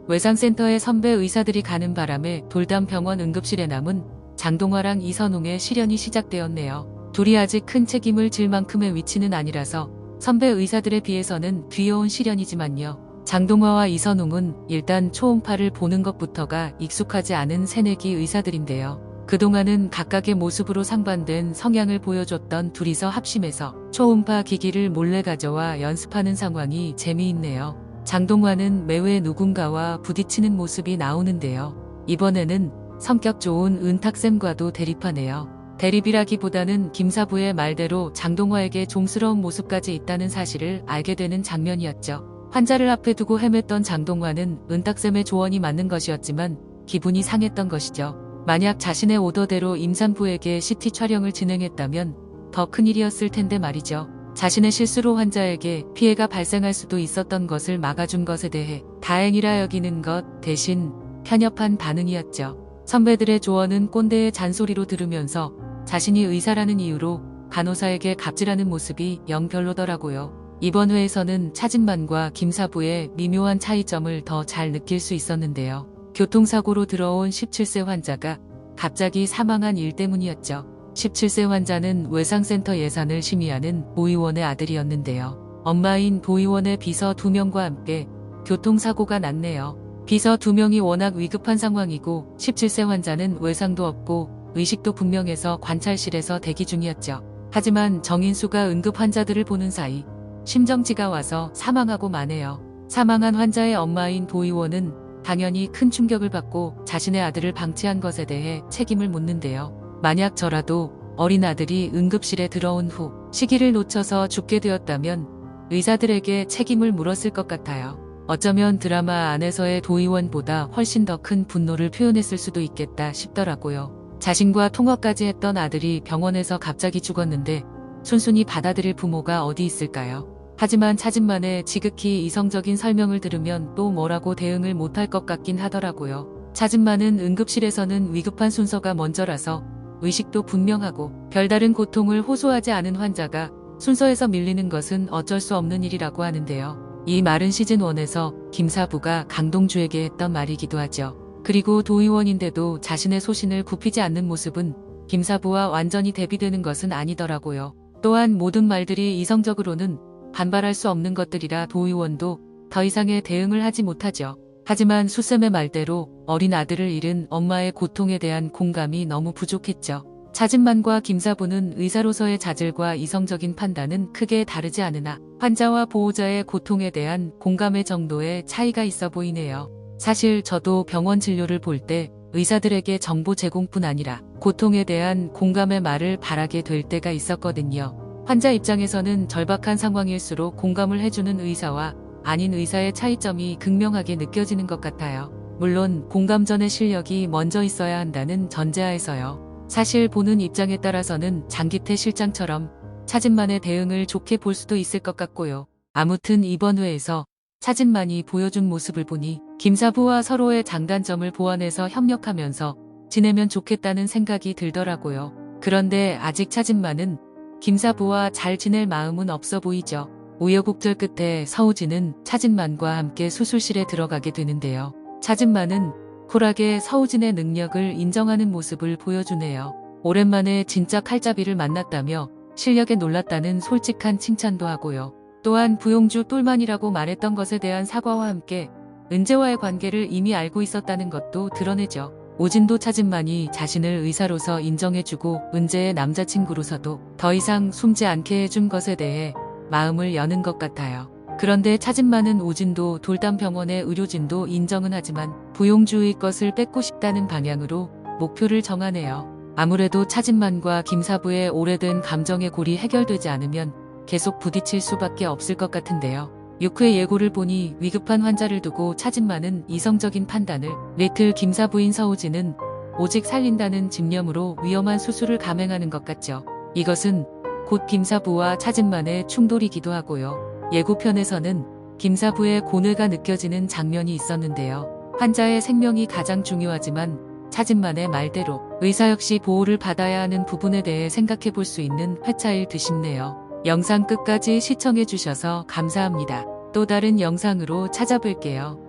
외상센터에 선배 의사들이 가는 바람에 돌담병원 응급실에 남은 장동화랑 이선웅의 실연이 시작되었네요. 둘이 아직 큰 책임을 질 만큼의 위치는 아니라서 선배 의사들에 비해서는 귀여운 실연이지만요. 장동화와 이선웅은 일단 초음파를 보는 것부터가 익숙하지 않은 새내기 의사들인데요. 그동안은 각각의 모습으로 상반된 성향을 보여줬던 둘이서 합심해서 초음파 기기를 몰래 가져와 연습하는 상황이 재미있네요. 장동화는 매회 누군가와 부딪히는 모습이 나오는데요. 이번에는 성격 좋은 은탁쌤과도 대립하네요. 대립이라기보다는 김사부의 말대로 장동화에게 좀스러운 모습까지 있다는 사실을 알게 되는 장면이었죠. 환자를 앞에 두고 헤맸던 장동화는 은탁쌤의 조언이 맞는 것이었지만 기분이 상했던 것이죠. 만약 자신의 오더대로 임산부에게 CT 촬영을 진행했다면 더 큰일이었을 텐데 말이죠. 자신의 실수로 환자에게 피해가 발생할 수도 있었던 것을 막아준 것에 대해 다행이라 여기는 것 대신 편협한 반응이었죠. 선배들의 조언은 꼰대의 잔소리로 들으면서 자신이 의사라는 이유로 간호사에게 갑질하는 모습이 영 별로더라고요. 이번 회에서는 차진만과 김사부의 미묘한 차이점을 더 잘 느낄 수 있었는데요. 교통사고로 들어온 17세 환자가 갑자기 사망한 일 때문이었죠. 17세 환자는 외상센터 예산을 심의하는 도의원의 아들이었는데요. 엄마인 도의원의 비서 2명과 함께 교통사고가 났네요. 비서 2명이 워낙 위급한 상황이고 17세 환자는 외상도 없고 의식도 분명해서 관찰실에서 대기 중이었죠. 하지만 정인수가 응급 환자들을 보는 사이 심정지가 와서 사망하고 마네요. 사망한 환자의 엄마인 도의원은 당연히 큰 충격을 받고 자신의 아들을 방치한 것에 대해 책임을 묻는데요. 만약 저라도 어린 아들이 응급실에 들어온 후 시기를 놓쳐서 죽게 되었다면 의사들에게 책임을 물었을 것 같아요. 어쩌면 드라마 안에서의 도의원보다 훨씬 더 큰 분노를 표현했을 수도 있겠다 싶더라고요. 자신과 통화까지 했던 아들이 병원에서 갑자기 죽었는데 순순히 받아들일 부모가 어디 있을까요? 하지만 차진만의 지극히 이성적인 설명을 들으면 또 뭐라고 대응을 못할 것 같긴 하더라고요. 차진만은 응급실에서는 위급한 순서가 먼저라서 의식도 분명하고 별다른 고통을 호소하지 않은 환자가 순서에서 밀리는 것은 어쩔 수 없는 일이라고 하는데요. 이 말은 시즌1에서 김사부가 강동주에게 했던 말이기도 하죠. 그리고 도의원인데도 자신의 소신을 굽히지 않는 모습은 김사부와 완전히 대비되는 것은 아니더라고요. 또한 모든 말들이 이성적으로는 반발할 수 없는 것들이라 도의원도 더 이상의 대응을 하지 못하죠. 하지만 수쌤의 말대로 어린 아들을 잃은 엄마의 고통에 대한 공감이 너무 부족했죠. 차진만과 김사부는 의사로서의 자질과 이성적인 판단은 크게 다르지 않으나 환자와 보호자의 고통에 대한 공감의 정도에 차이가 있어 보이네요. 사실 저도 병원 진료를 볼 때 의사들에게 정보 제공뿐 아니라 고통에 대한 공감의 말을 바라게 될 때가 있었거든요. 환자 입장에서는 절박한 상황일수록 공감을 해주는 의사와 아닌 의사의 차이점이 극명하게 느껴지는 것 같아요. 물론 공감전의 실력이 먼저 있어야 한다는 전제하에서요. 사실 보는 입장에 따라서는 장기태 실장처럼 차진만의 대응을 좋게 볼 수도 있을 것 같고요. 아무튼 이번 회에서 차진만이 보여준 모습을 보니 김사부와 서로의 장단점을 보완해서 협력하면서 지내면 좋겠다는 생각이 들더라고요. 그런데 아직 차진만은 김사부와 잘 지낼 마음은 없어 보이죠. 우여곡절 끝에 서우진은 차진만과 함께 수술실에 들어가게 되는데요. 차진만은 쿨하게 서우진의 능력을 인정하는 모습을 보여주네요. 오랜만에 진짜 칼잡이를 만났다며 실력에 놀랐다는 솔직한 칭찬도 하고요. 또한 부용주 똘만이라고 말했던 것에 대한 사과와 함께 은재와의 관계를 이미 알고 있었다는 것도 드러내죠. 오진도 차진만이 자신을 의사로서 인정해주고 은재의 남자친구로서도 더 이상 숨지 않게 해준 것에 대해 마음을 여는 것 같아요. 그런데 차진만은 오진도 돌담병원의 의료진도 인정은 하지만 부용주의 것을 뺏고 싶다는 방향으로 목표를 정하네요. 아무래도 차진만과 김사부의 오래된 감정의 골이 해결되지 않으면 계속 부딪힐 수밖에 없을 것 같은데요. 6회 예고를 보니 위급한 환자를 두고 차진만은 이성적인 판단을, 리틀 김사부인 서우진은 오직 살린다는 집념으로 위험한 수술을 감행하는 것 같죠. 이것은 곧 김사부와 차진만의 충돌이기도 하고요. 예고편에서는 김사부의 고뇌가 느껴지는 장면이 있었는데요. 환자의 생명이 가장 중요하지만 차진만의 말대로 의사 역시 보호를 받아야 하는 부분에 대해 생각해 볼 수 있는 회차일 듯 싶네요. 영상 끝까지 시청해 주셔서 감사합니다. 또 다른 영상으로 찾아뵐게요.